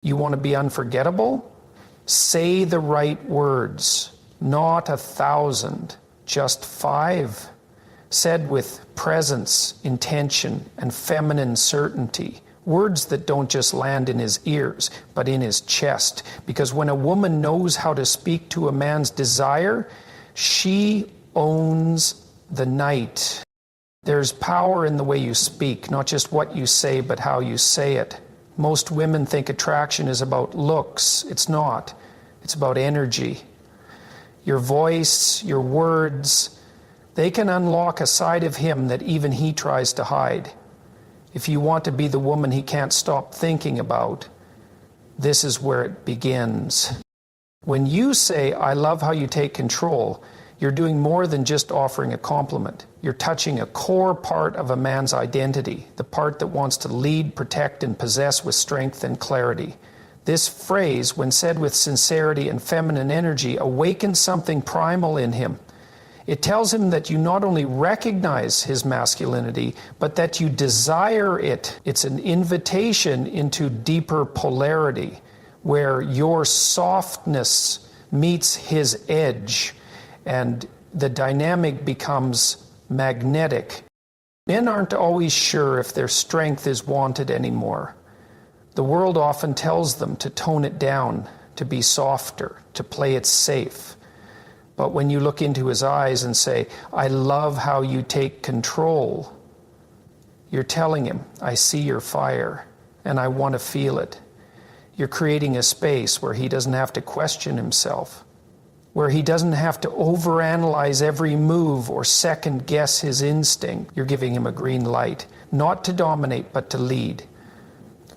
You want to be unforgettable? Say the right words, not 1,000, just 5, said with presence, intention, and feminine certainty. Words that don't just land in his ears, but in his chest. Because when a woman knows how to speak to a man's desire, she owns the night. There's power in the way you speak, not just what you say, but how you say it. Most women think attraction is about looks. It's not. It's about energy. Your voice, your words, they can unlock a side of him that even he tries to hide. If you want to be the woman he can't stop thinking about, this is where it begins. When you say, "I love how you take control," you're doing more than just offering a compliment. You're touching a core part of a man's identity, the part that wants to lead, protect, and possess with strength and clarity. This phrase, when said with sincerity and feminine energy, awakens something primal in him. It tells him that you not only recognize his masculinity, but that you desire it. It's an invitation into deeper polarity, where your softness meets his edge, and the dynamic becomes magnetic. Men aren't always sure if their strength is wanted anymore. The world often tells them to tone it down, to be softer, to play it safe. But when you look into his eyes and say, "I love how you take control," you're telling him, "I see your fire, and I want to feel it." You're creating a space where he doesn't have to question himself, where he doesn't have to overanalyze every move or second guess his instinct. You're giving him a green light, not to dominate, but to lead.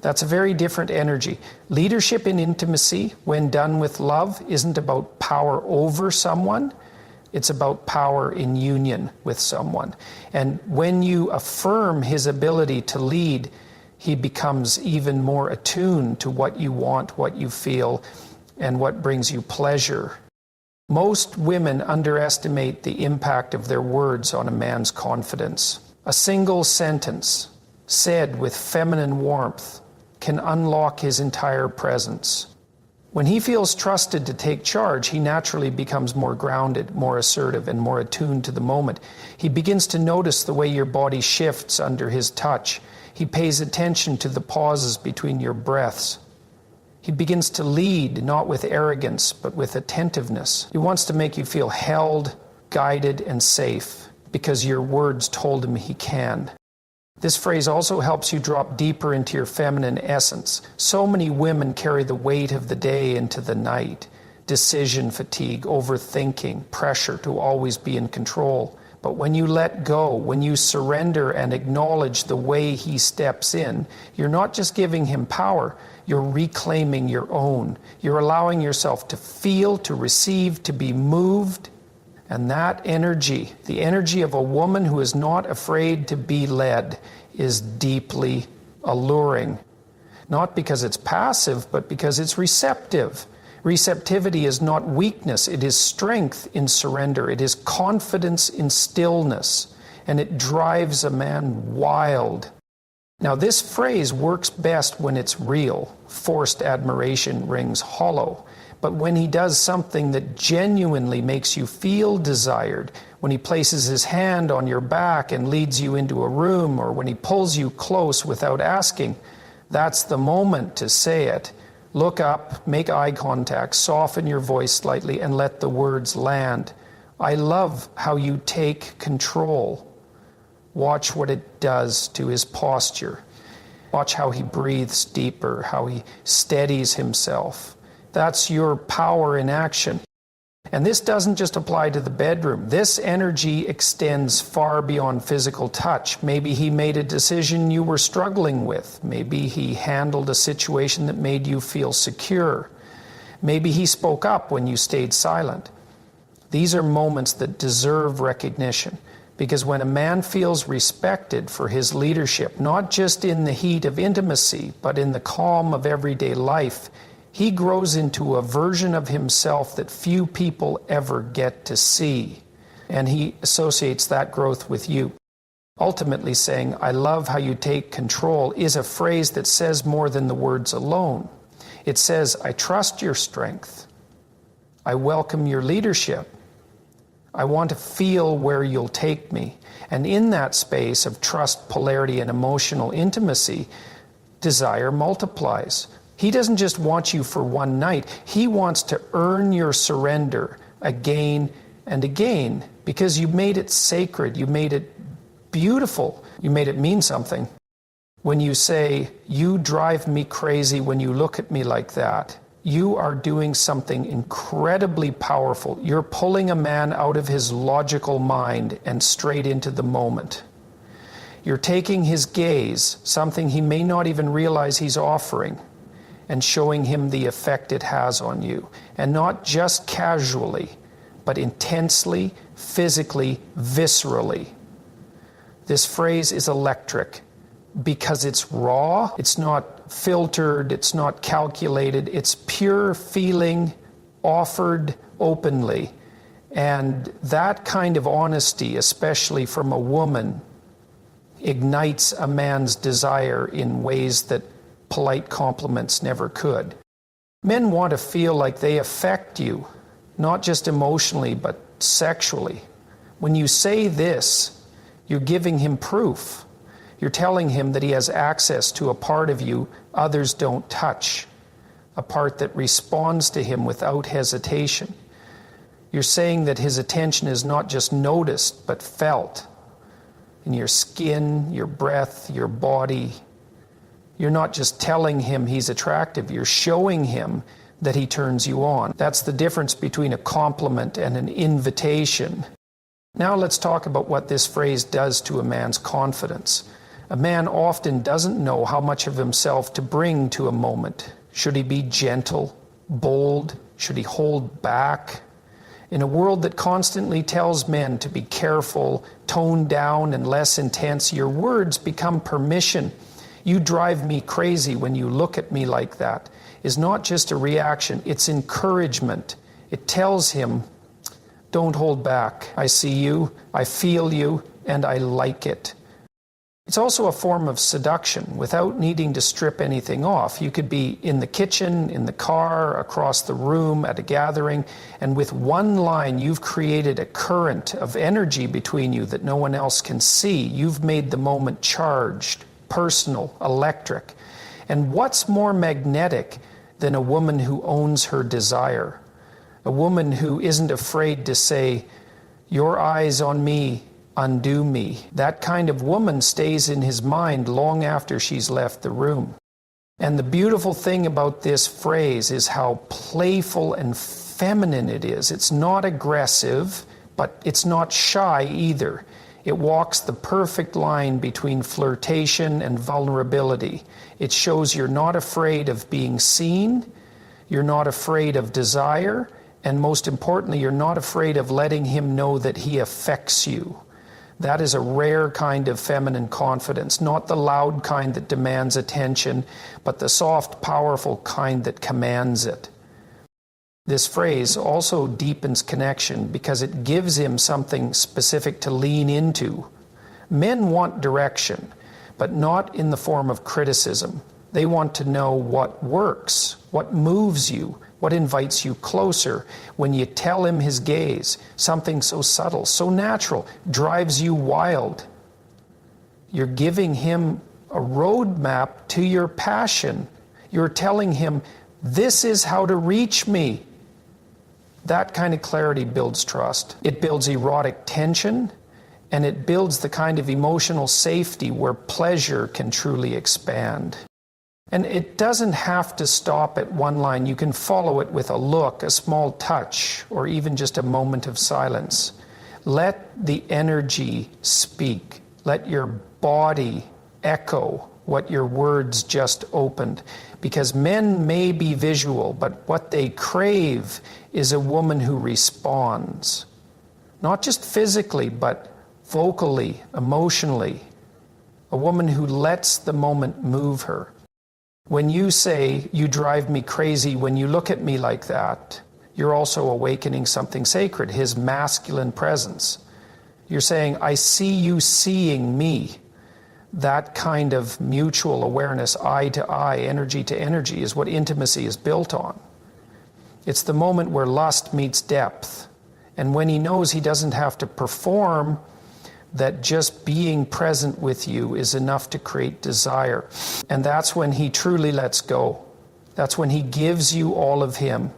That's a very different energy. Leadership in intimacy, when done with love, isn't about power over someone. It's about power in union with someone. And when you affirm his ability to lead, he becomes even more attuned to what you want, what you feel, and what brings you pleasure. Most women underestimate the impact of their words on a man's confidence. A single sentence, said with feminine warmth, can unlock his entire presence. When he feels trusted to take charge, he naturally becomes more grounded, more assertive, and more attuned to the moment. He begins to notice the way your body shifts under his touch. He pays attention to the pauses between your breaths. He begins to lead, not with arrogance, but with attentiveness. He wants to make you feel held, guided, and safe, because your words told him he can. This phrase also helps you drop deeper into your feminine essence. So many women carry the weight of the day into the night. Decision fatigue, overthinking, pressure to always be in control. But when you let go, when you surrender and acknowledge the way he steps in, you're not just giving him power, you're reclaiming your own. You're allowing yourself to feel, to receive, to be moved. And that energy, the energy of a woman who is not afraid to be led, is deeply alluring. Not because it's passive, but because it's receptive. Receptivity is not weakness, it is strength in surrender. It is confidence in stillness, and it drives a man wild. Now, this phrase works best when it's real. Forced admiration rings hollow. But when he does something that genuinely makes you feel desired, when he places his hand on your back and leads you into a room, or when he pulls you close without asking, that's the moment to say it. Look up, make eye contact, soften your voice slightly, and let the words land. I love how you take control. Watch what it does to his posture. Watch how he breathes deeper, how he steadies himself. That's your power in action. And this doesn't just apply to the bedroom. This energy extends far beyond physical touch. Maybe he made a decision you were struggling with. Maybe he handled a situation that made you feel secure. Maybe he spoke up when you stayed silent. These are moments that deserve recognition, because when a man feels respected for his leadership, not just in the heat of intimacy, but in the calm of everyday life, he grows into a version of himself that few people ever get to see. And he associates that growth with you. Ultimately saying, I love how you take control, is a phrase that says more than the words alone. It says, I trust your strength. I welcome your leadership. I want to feel where you'll take me. And in that space of trust, polarity, and emotional intimacy, desire multiplies. He doesn't just want you for one night. He wants to earn your surrender again and again, because you made it sacred. You made it beautiful. You made it mean something. When you say, you drive me crazy when you look at me like that, you are doing something incredibly powerful. You're pulling a man out of his logical mind and straight into the moment. You're taking his gaze, something he may not even realize he's offering, and showing him the effect it has on you. And not just casually, but intensely, physically, viscerally. This phrase is electric because it's raw, it's not filtered, it's not calculated, it's pure feeling offered openly. And that kind of honesty, especially from a woman, ignites a man's desire in ways that polite compliments never could. Men want to feel like they affect you, not just emotionally, but sexually. When you say this, you're giving him proof. You're telling him that he has access to a part of you others don't touch, a part that responds to him without hesitation. You're saying that his attention is not just noticed, but felt in your skin, your breath, your body. You're not just telling him he's attractive, you're showing him that he turns you on. That's the difference between a compliment and an invitation. Now let's talk about what this phrase does to a man's confidence. A man often doesn't know how much of himself to bring to a moment. Should he be gentle, bold? Should he hold back? In a world that constantly tells men to be careful, toned down, and less intense, your words become permission. You drive me crazy when you look at me like that is not just a reaction, it's encouragement. It tells him, don't hold back. I see you, I feel you, and I like it. It's also a form of seduction without needing to strip anything off. You could be in the kitchen, in the car, across the room, at a gathering, and with one line you've created a current of energy between you that no one else can see. You've made the moment charged, personal, electric. And what's more magnetic than a woman who owns her desire? A woman who isn't afraid to say, your eyes on me undo me. That kind of woman stays in his mind long after she's left the room. And the beautiful thing about this phrase is how playful and feminine it is. It's not aggressive, but it's not shy either. It walks the perfect line between flirtation and vulnerability. It shows you're not afraid of being seen, you're not afraid of desire, and most importantly, you're not afraid of letting him know that he affects you. That is a rare kind of feminine confidence, not the loud kind that demands attention, but the soft, powerful kind that commands it. This phrase also deepens connection because it gives him something specific to lean into. Men want direction, but not in the form of criticism. They want to know what works, what moves you, what invites you closer. When you tell him his gaze, something so subtle, so natural, drives you wild. You're giving him a roadmap to your passion. You're telling him, this is how to reach me. That kind of clarity builds trust. It builds erotic tension, and it builds the kind of emotional safety where pleasure can truly expand. And it doesn't have to stop at one line. You can follow it with a look, a small touch, or even just a moment of silence. Let the energy speak. Let your body echo what your words just opened. Because men may be visual, but what they crave is a woman who responds. Not just physically, but vocally, emotionally. A woman who lets the moment move her. When you say, you drive me crazy when you look at me like that, you're also awakening something sacred, his masculine presence. You're saying, I see you seeing me. That kind of mutual awareness, eye to eye, energy to energy, is what intimacy is built on. It's the moment where lust meets depth. And when he knows he doesn't have to perform, that just being present with you is enough to create desire. And that's when he truly lets go. That's when he gives you all of him.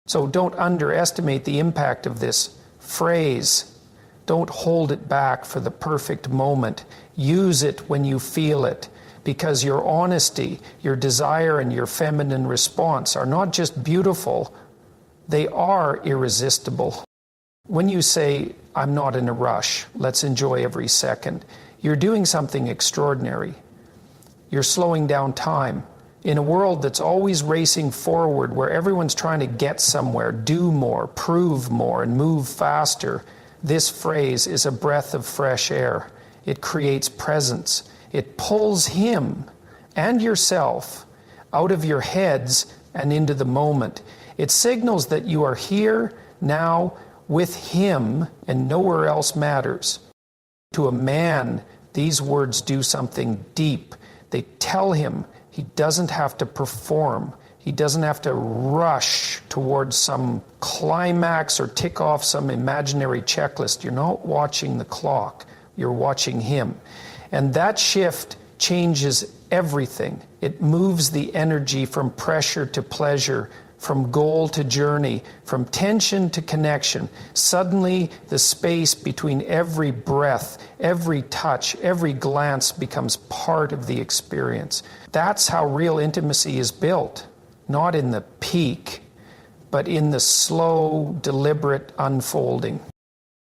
So don't underestimate the impact of this phrase. Don't hold it back for the perfect moment. Use it when you feel it, because your honesty, your desire, and your feminine response are not just beautiful, they are irresistible. When you say, I'm not in a rush, let's enjoy every second, you're doing something extraordinary. You're slowing down time. In a world that's always racing forward, where everyone's trying to get somewhere, do more, prove more, and move faster, this phrase is a breath of fresh air. It creates presence. It pulls him and yourself out of your heads and into the moment. It signals that you are here, now, with him, and nowhere else matters. To a man, these words do something deep. They tell him he doesn't have to perform. He doesn't have to rush towards some climax or tick off some imaginary checklist. You're not watching the clock. You're watching him. And that shift changes everything. It moves the energy from pressure to pleasure, from goal to journey, from tension to connection. Suddenly, the space between every breath, every touch, every glance becomes part of the experience. That's how real intimacy is built, not in the peak, but in the slow, deliberate unfolding.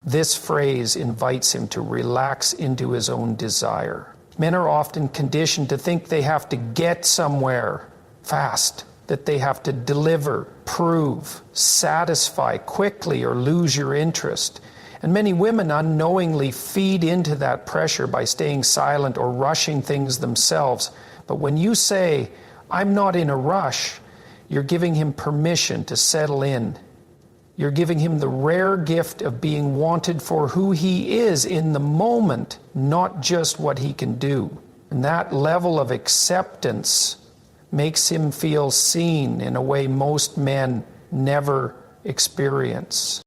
This phrase invites him to relax into his own desire. Men are often conditioned to think they have to get somewhere fast, that they have to deliver, prove, satisfy quickly, or lose your interest. And many women unknowingly feed into that pressure by staying silent or rushing things themselves. But when you say, I'm not in a rush, you're giving him permission to settle in. You're giving him the rare gift of being wanted for who he is in the moment, not just what he can do. And that level of acceptance makes him feel seen in a way most men never experience.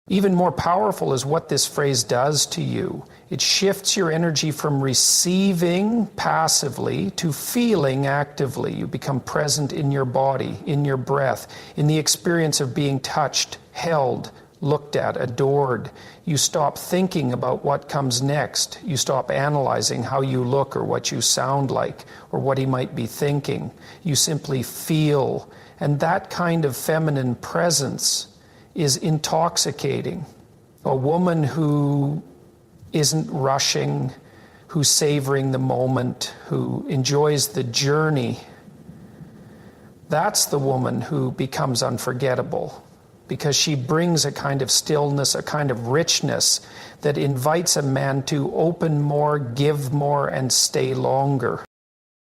Even more powerful is what this phrase does to you. It shifts your energy from receiving passively to feeling actively. You become present in your body, in your breath, in the experience of being touched, held, looked at, adored. You stop thinking about what comes next. You stop analyzing how you look or what you sound like or what he might be thinking. You simply feel. And that kind of feminine presence is intoxicating. A woman who isn't rushing, who's savoring the moment, who enjoys the journey, that's the woman who becomes unforgettable, because she brings a kind of stillness, a kind of richness that invites a man to open more, give more, and stay longer.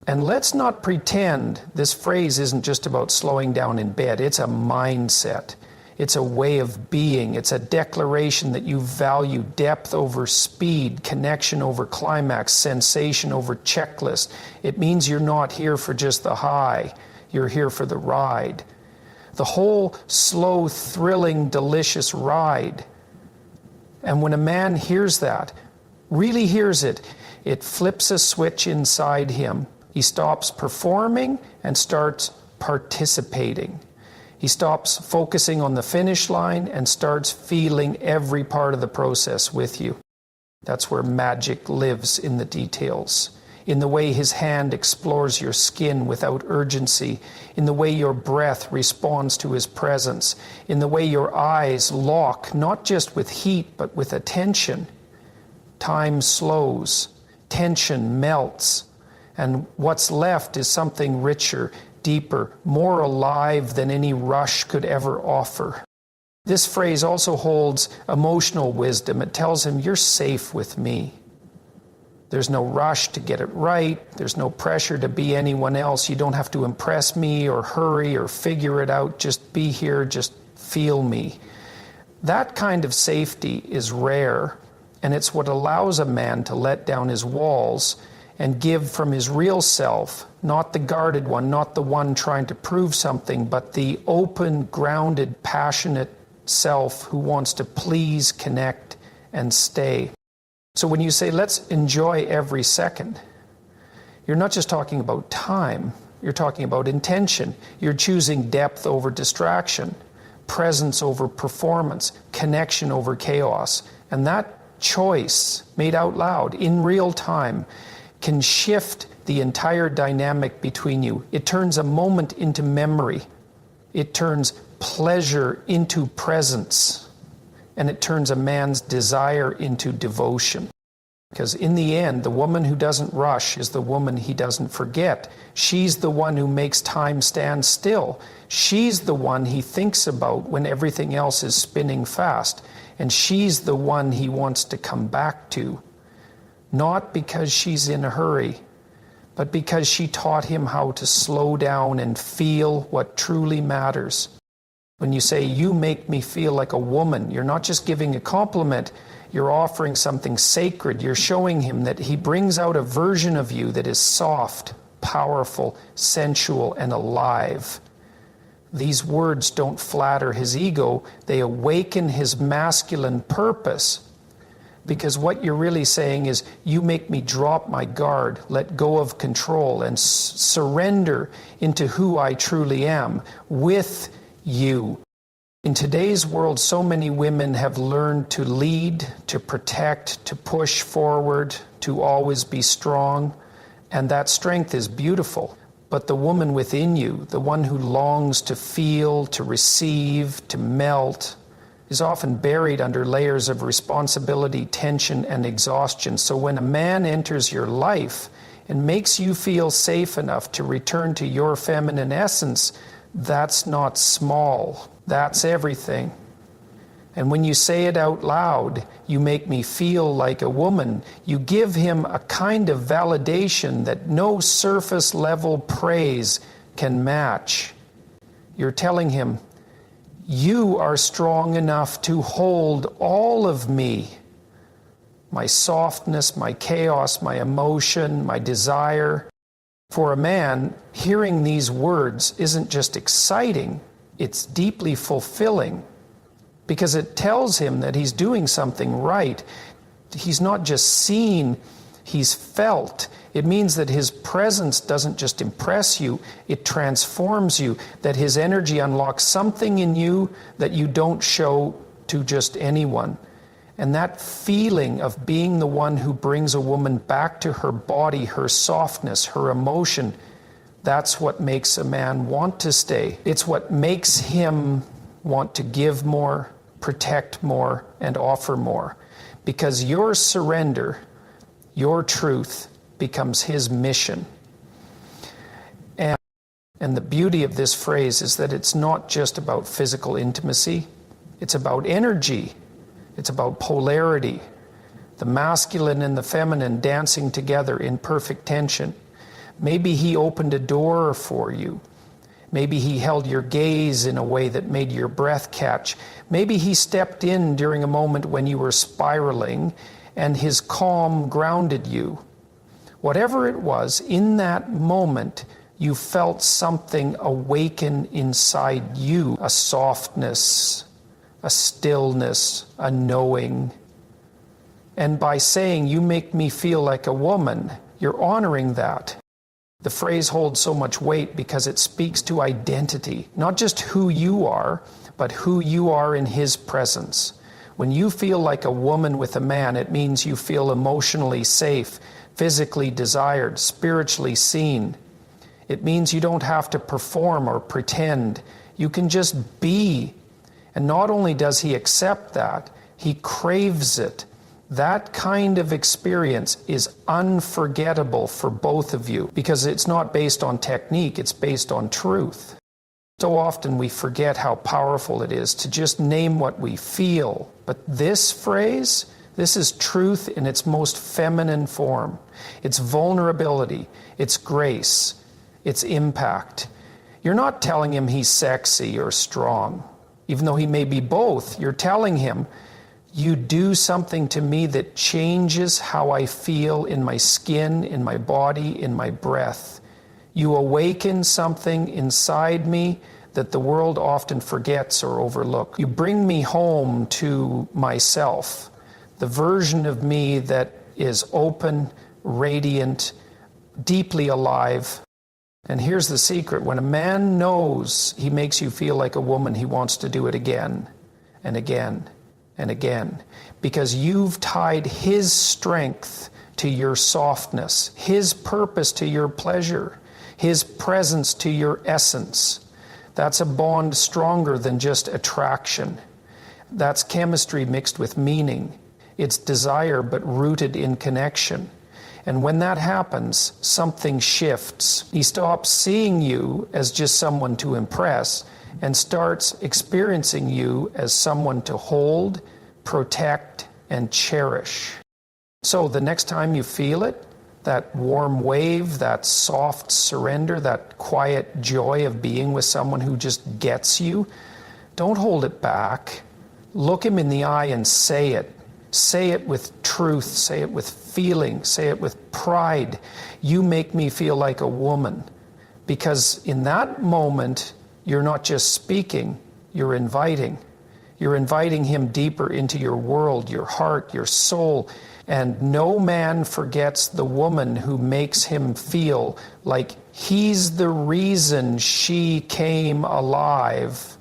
And let's not pretend this phrase isn't just about slowing down in bed. It's a mindset. It's a way of being. It's a declaration that you value depth over speed, connection over climax, sensation over checklist. It means you're not here for just the high. You're here for the ride. The whole slow, thrilling, delicious ride. And when a man hears that, really hears it, it flips a switch inside him. He stops performing and starts participating. He stops focusing on the finish line and starts feeling every part of the process with you. That's where magic lives, in the details, in the way his hand explores your skin without urgency, in the way your breath responds to his presence, in the way your eyes lock, not just with heat, but with attention. Time slows, tension melts, and what's left is something richer, deeper, more alive than any rush could ever offer. This phrase also holds emotional wisdom. It tells him, you're safe with me. There's no rush to get it right. There's no pressure to be anyone else. You don't have to impress me or hurry or figure it out. Just be here, just feel me. That kind of safety is rare, And it's what allows a man to let down his walls and give from his real self, not the guarded one, not the one trying to prove something, but the open, grounded, passionate self who wants to please, connect, and stay. So when you say, let's enjoy every second, you're not just talking about time, you're talking about intention. You're choosing depth over distraction, presence over performance, connection over chaos. And that choice, made out loud, in real time, can shift the entire dynamic between you. It turns a moment into memory. It turns pleasure into presence. And it turns a man's desire into devotion. Because in the end, the woman who doesn't rush is the woman he doesn't forget. She's the one who makes time stand still. She's the one he thinks about when everything else is spinning fast. And she's the one he wants to come back to. Not because she's in a hurry, but because she taught him how to slow down and feel what truly matters. When you say, you make me feel like a woman, you're not just giving a compliment, you're offering something sacred. You're showing him that he brings out a version of you that is soft, powerful, sensual, and alive. These words don't flatter his ego, they awaken his masculine purpose. Because what you're really saying is, you make me drop my guard, let go of control, and surrender into who I truly am with you. In today's world, so many women have learned to lead, to protect, to push forward, to always be strong. And that strength is beautiful. But the woman within you, the one who longs to feel, to receive, to melt, is often buried under layers of responsibility, tension, and exhaustion. So when a man enters your life and makes you feel safe enough to return to your feminine essence, that's not small. That's everything. And when you say it out loud, you make me feel like a woman, you give him a kind of validation that no surface level praise can match. You're telling him, you are strong enough to hold all of me. My softness, my chaos, my emotion, my desire. For a man, hearing these words isn't just exciting, it's deeply fulfilling. Because it tells him that he's doing something right. He's not just seen, he's felt. It means that his presence doesn't just impress you, it transforms you, that his energy unlocks something in you that you don't show to just anyone. And that feeling of being the one who brings a woman back to her body, her softness, her emotion, that's what makes a man want to stay. It's what makes him want to give more, protect more, and offer more. Because your surrender, your truth, becomes his mission. And the beauty of this phrase is that it's not just about physical intimacy, it's about energy, it's about polarity, the masculine and the feminine dancing together in perfect tension. Maybe he opened a door for you. Maybe he held your gaze in a way that made your breath catch. Maybe he stepped in during a moment when you were spiraling, and his calm grounded you. Whatever it was, in that moment, you felt something awaken inside you, a softness, a stillness, a knowing. And by saying, you make me feel like a woman, you're honoring that. The phrase holds so much weight because it speaks to identity, not just who you are, but who you are in his presence. When you feel like a woman with a man, it means you feel emotionally safe, physically desired, spiritually seen. It means you don't have to perform or pretend. You can just be. And not only does he accept that, he craves it. That kind of experience is unforgettable for both of you because it's not based on technique, it's based on truth. So often we forget how powerful it is to just name what we feel. But this phrase, this is truth in its most feminine form. It's vulnerability, it's grace, it's impact. You're not telling him he's sexy or strong. Even though he may be both, you're telling him, You do something to me that changes how I feel in my skin, in my body, in my breath. You awaken something inside me that the world often forgets or overlooks. You bring me home to myself, the version of me that is open, radiant, deeply alive. And here's the secret. When a man knows he makes you feel like a woman, he wants to do it again and again and again, because you've tied his strength to your softness, his purpose to your pleasure, his presence to your essence. That's a bond stronger than just attraction. That's chemistry mixed with meaning. It's desire but rooted in connection. And when that happens, something shifts. He stops seeing you as just someone to impress and starts experiencing you as someone to hold, protect, and cherish. So the next time you feel it, that warm wave, that soft surrender, that quiet joy of being with someone who just gets you, don't hold it back. Look him in the eye and say it. Say it with truth, say it with feeling, say it with pride. You make me feel like a woman. Because in that moment, you're not just speaking, you're inviting. You're inviting him deeper into your world, your heart, your soul. And no man forgets the woman who makes him feel like he's the reason she came alive.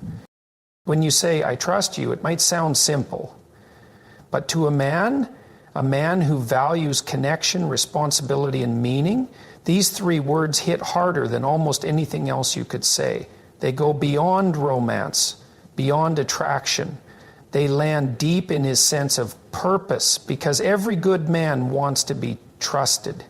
When you say, I trust you, it might sound simple. But to a man who values connection, responsibility, and meaning, these three words hit harder than almost anything else you could say. They go beyond romance, beyond attraction. They land deep in his sense of purpose, because every good man wants to be trusted.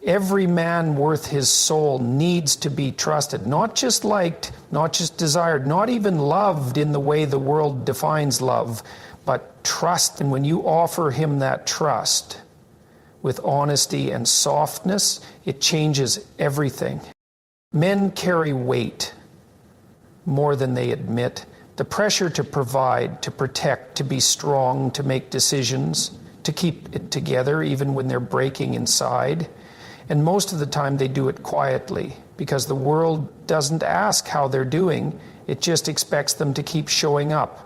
Every man worth his soul needs to be trusted, not just liked, not just desired, not even loved in the way the world defines love, but trust. And when you offer him that trust with honesty and softness, it changes everything. Men carry weight more than they admit. The pressure to provide, to protect, to be strong, to make decisions, to keep it together even when they're breaking inside. And most of the time they do it quietly, because the world doesn't ask how they're doing, it just expects them to keep showing up.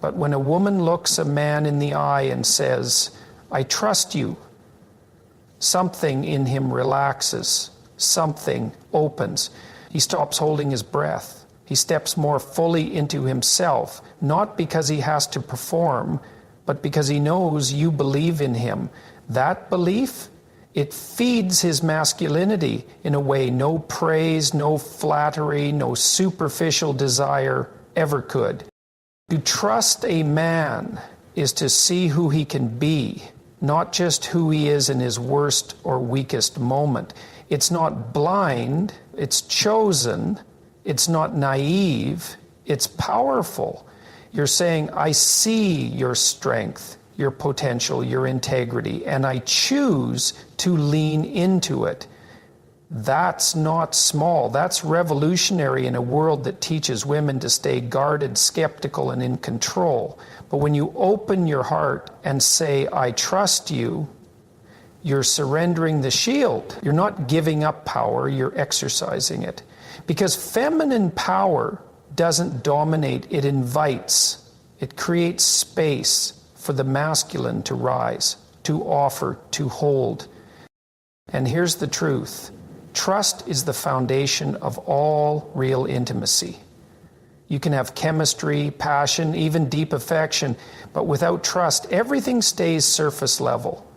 But when a woman looks a man in the eye and says, I trust you, something in him relaxes, something opens. He stops holding his breath. He steps more fully into himself, not because he has to perform, but because he knows you believe in him. That belief, it feeds his masculinity in a way no praise, no flattery, no superficial desire ever could. To trust a man is to see who he can be, not just who he is in his worst or weakest moment. It's not blind, it's chosen. It's not naive, it's powerful. You're saying, I see your strength, your potential, your integrity, and I choose to lean into it. That's not small. That's revolutionary in a world that teaches women to stay guarded, skeptical, and in control. But when you open your heart and say, I trust you, you're surrendering the shield. You're not giving up power, you're exercising it. Because feminine power doesn't dominate, it invites. It creates space for the masculine to rise, to offer, to hold. And here's the truth. Trust is the foundation of all real intimacy. You can have chemistry, passion, even deep affection, but without trust, everything stays surface level.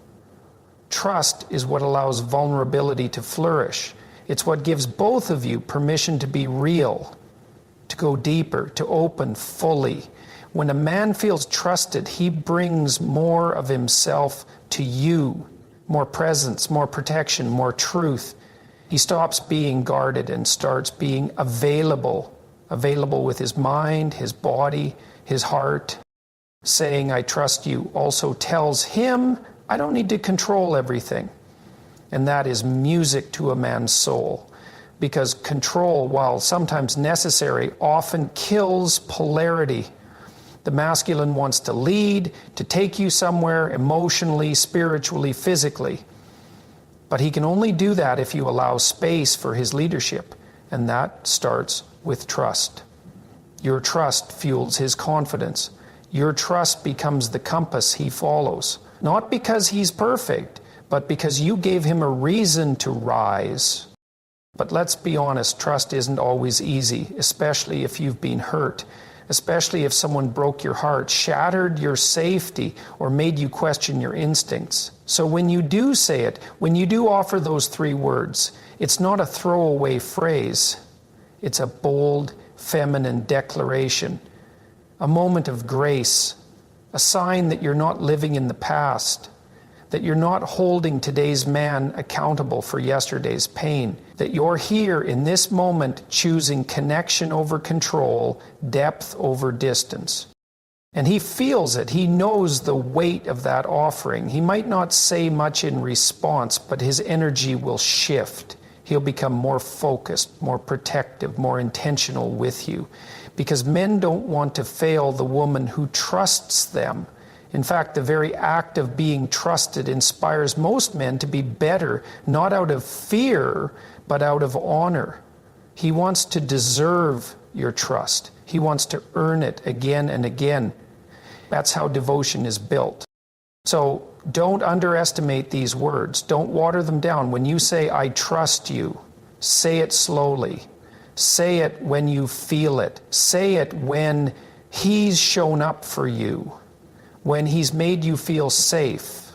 Trust is what allows vulnerability to flourish. It's what gives both of you permission to be real, to go deeper, to open fully. When a man feels trusted, he brings more of himself to you, more presence, more protection, more truth. He stops being guarded and starts being available with his mind, his body, his heart. Saying, I trust you, also tells him, I don't need to control everything. And that is music to a man's soul. Because control, while sometimes necessary, often kills polarity. The masculine wants to lead, to take you somewhere emotionally, spiritually, physically. But he can only do that if you allow space for his leadership, and that starts with trust. Your trust fuels his confidence. Your trust becomes the compass he follows, not because he's perfect, but because you gave him a reason to rise. But let's be honest, trust isn't always easy, especially if you've been hurt, especially if someone broke your heart, shattered your safety, or made you question your instincts. So when you do say it, when you do offer those 3 words, it's not a throwaway phrase. It's a bold, feminine declaration, a moment of grace, a sign that you're not living in the past, that you're not holding today's man accountable for yesterday's pain, that you're here in this moment choosing connection over control, depth over distance. And he feels it. He knows the weight of that offering. He might not say much in response, but his energy will shift. He'll become more focused, more protective, more intentional with you. Because men don't want to fail the woman who trusts them. In fact, the very act of being trusted inspires most men to be better, not out of fear, but out of honor. He wants to deserve your trust. He wants to earn it again and again. That's how devotion is built. So don't underestimate these words. Don't water them down. When you say, I trust you, say it slowly. Say it when you feel it. Say it when he's shown up for you, when he's made you feel safe,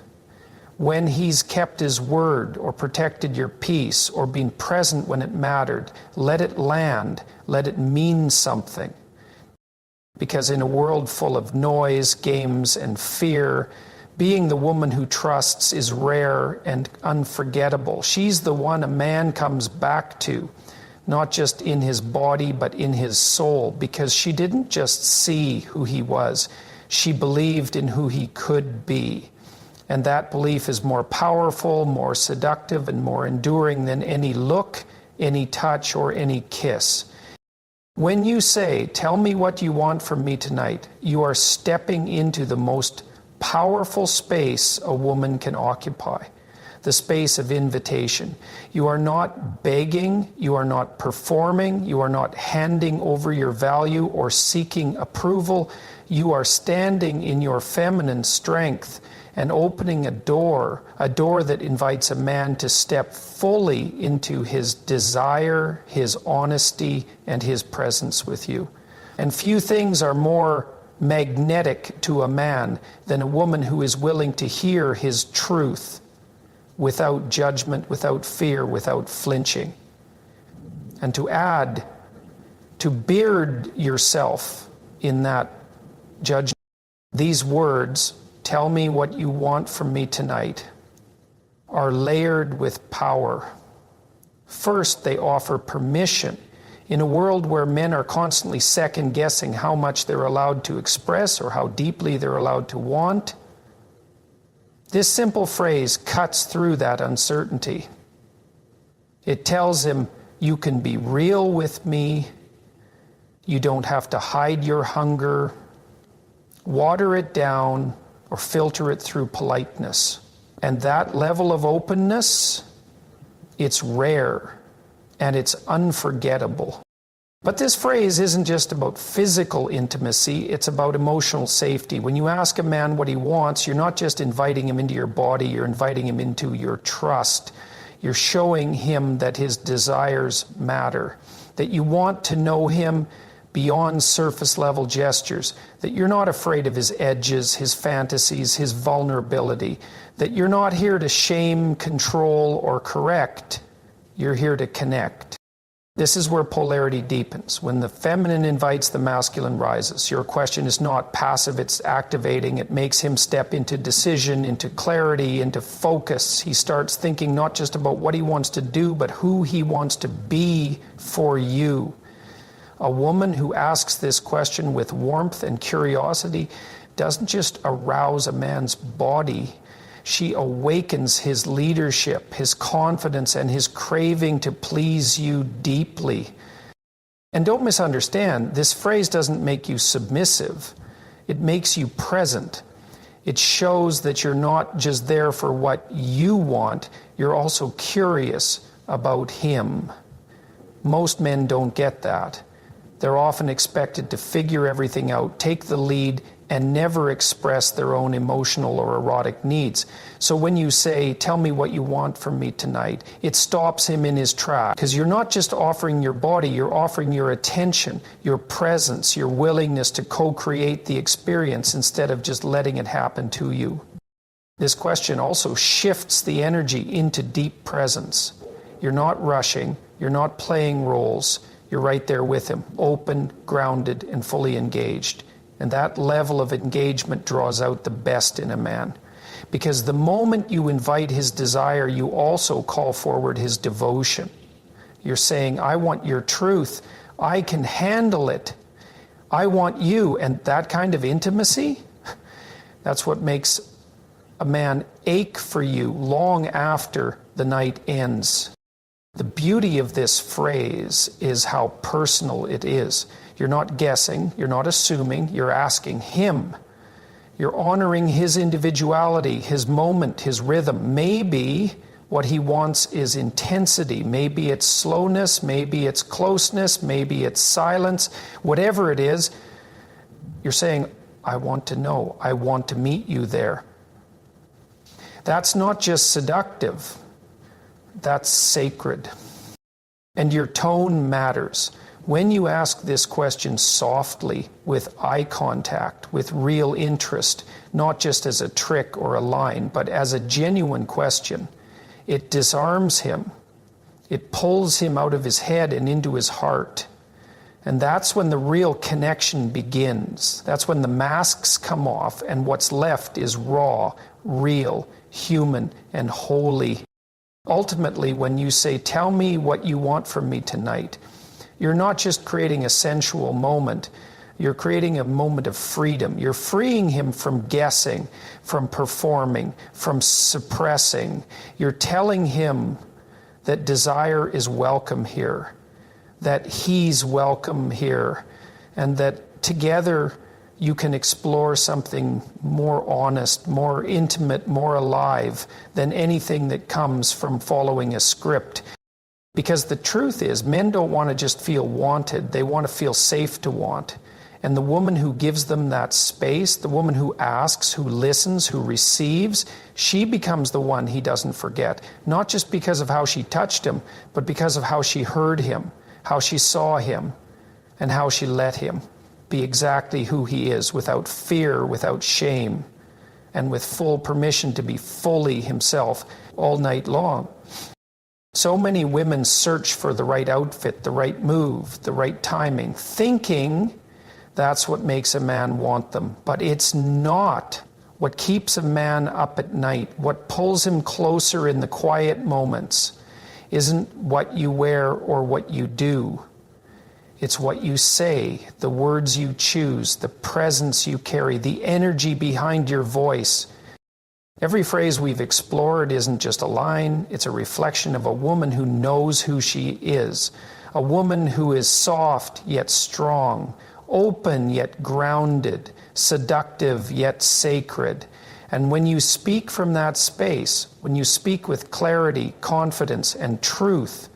when he's kept his word or protected your peace or been present when it mattered. Let it land. Let it mean something. Because in a world full of noise, games, and fear, being the woman who trusts is rare and unforgettable. She's the one a man comes back to, not just in his body, but in his soul, because she didn't just see who he was. She believed in who he could be. And that belief is more powerful, more seductive, and more enduring than any look, any touch, or any kiss. When you say, tell me what you want from me tonight, you are stepping into the most powerful space a woman can occupy, the space of invitation. You are not begging, you are not performing, you are not handing over your value or seeking approval. You are standing in your feminine strength and opening a door that invites a man to step fully into his desire, his honesty, and his presence with you. And few things are more magnetic to a man than a woman who is willing to hear his truth without judgment, without fear, without flinching. And to add, to beard yourself in that judgment, these words, tell me what you want from me tonight, are layered with power. First, they offer permission. In a world where men are constantly second-guessing how much they're allowed to express or how deeply they're allowed to want, this simple phrase cuts through that uncertainty. It tells him, you can be real with me. You don't have to hide your hunger, water it down, or filter it through politeness. And that level of openness, it's rare and it's unforgettable. But this phrase isn't just about physical intimacy, it's about emotional safety. When you ask a man what he wants, you're not just inviting him into your body, you're inviting him into your trust. You're showing him that his desires matter, that you want to know him beyond surface level gestures, that you're not afraid of his edges, his fantasies, his vulnerability, that you're not here to shame, control, or correct. You're here to connect. This is where polarity deepens. When the feminine invites, the masculine rises. Your question is not passive, it's activating. It makes him step into decision, into clarity, into focus. He starts thinking not just about what he wants to do, but who he wants to be for you. A woman who asks this question with warmth and curiosity doesn't just arouse a man's body. She awakens his leadership, his confidence, and his craving to please you deeply. And don't misunderstand, this phrase doesn't make you submissive. It makes you present. It shows that you're not just there for what you want, you're also curious about him. Most men don't get that. They're often expected to figure everything out, take the lead, and never express their own emotional or erotic needs. So when you say, tell me what you want from me tonight, it stops him in his track. Because you're not just offering your body, you're offering your attention, your presence, your willingness to co-create the experience instead of just letting it happen to you. This question also shifts the energy into deep presence. You're not rushing, you're not playing roles, you're right there with him, open, grounded, and fully engaged. And that level of engagement draws out the best in a man. Because the moment you invite his desire, you also call forward his devotion. You're saying, I want your truth. I can handle it. I want you. And that kind of intimacy, that's what makes a man ache for you long after the night ends. The beauty of this phrase is how personal it is. You're not guessing, you're not assuming, you're asking him. You're honoring his individuality, his moment, his rhythm. Maybe what he wants is intensity. Maybe it's slowness, maybe it's closeness, maybe it's silence. Whatever it is, you're saying, I want to know, I want to meet you there. That's not just seductive, that's sacred. And your tone matters. When you ask this question softly, with eye contact, with real interest, not just as a trick or a line, but as a genuine question, it disarms him. It pulls him out of his head and into his heart. And that's when the real connection begins. That's when the masks come off and what's left is raw, real, human, and holy. Ultimately, when you say, tell me what you want from me tonight, you're not just creating a sensual moment, you're creating a moment of freedom. You're freeing him from guessing, from performing, from suppressing. You're telling him that desire is welcome here, that he's welcome here, and that together you can explore something more honest, more intimate, more alive than anything that comes from following a script. Because the truth is, men don't want to just feel wanted, they want to feel safe to want. And the woman who gives them that space, the woman who asks, who listens, who receives, she becomes the one he doesn't forget. Not just because of how she touched him, but because of how she heard him, how she saw him, and how she let him be exactly who he is, without fear, without shame, and with full permission to be fully himself all night long. So many women search for the right outfit, the right move, the right timing, thinking that's what makes a man want them. But it's not. What keeps a man up at night, what pulls him closer in the quiet moments, isn't what you wear or what you do. It's what you say, the words you choose, the presence you carry, the energy behind your voice. Every phrase we've explored isn't just a line, it's a reflection of a woman who knows who she is. A woman who is soft yet strong, open yet grounded, seductive yet sacred. And when you speak from that space, when you speak with clarity, confidence, and truth,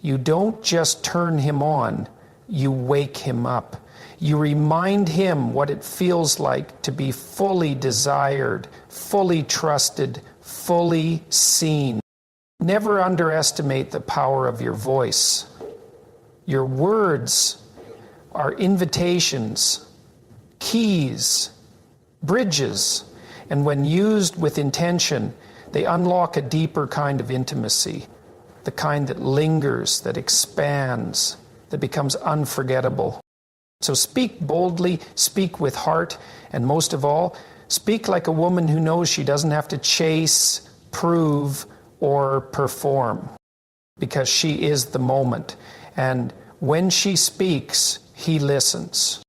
you don't just turn him on, you wake him up. You remind him what it feels like to be fully desired, fully trusted, fully seen. Never underestimate the power of your voice. Your words are invitations, keys, bridges, and when used with intention, they unlock a deeper kind of intimacy, the kind that lingers, that expands, that becomes unforgettable. So speak boldly, speak with heart, and most of all, speak like a woman who knows she doesn't have to chase, prove, or perform, because she is the moment. And when she speaks, he listens.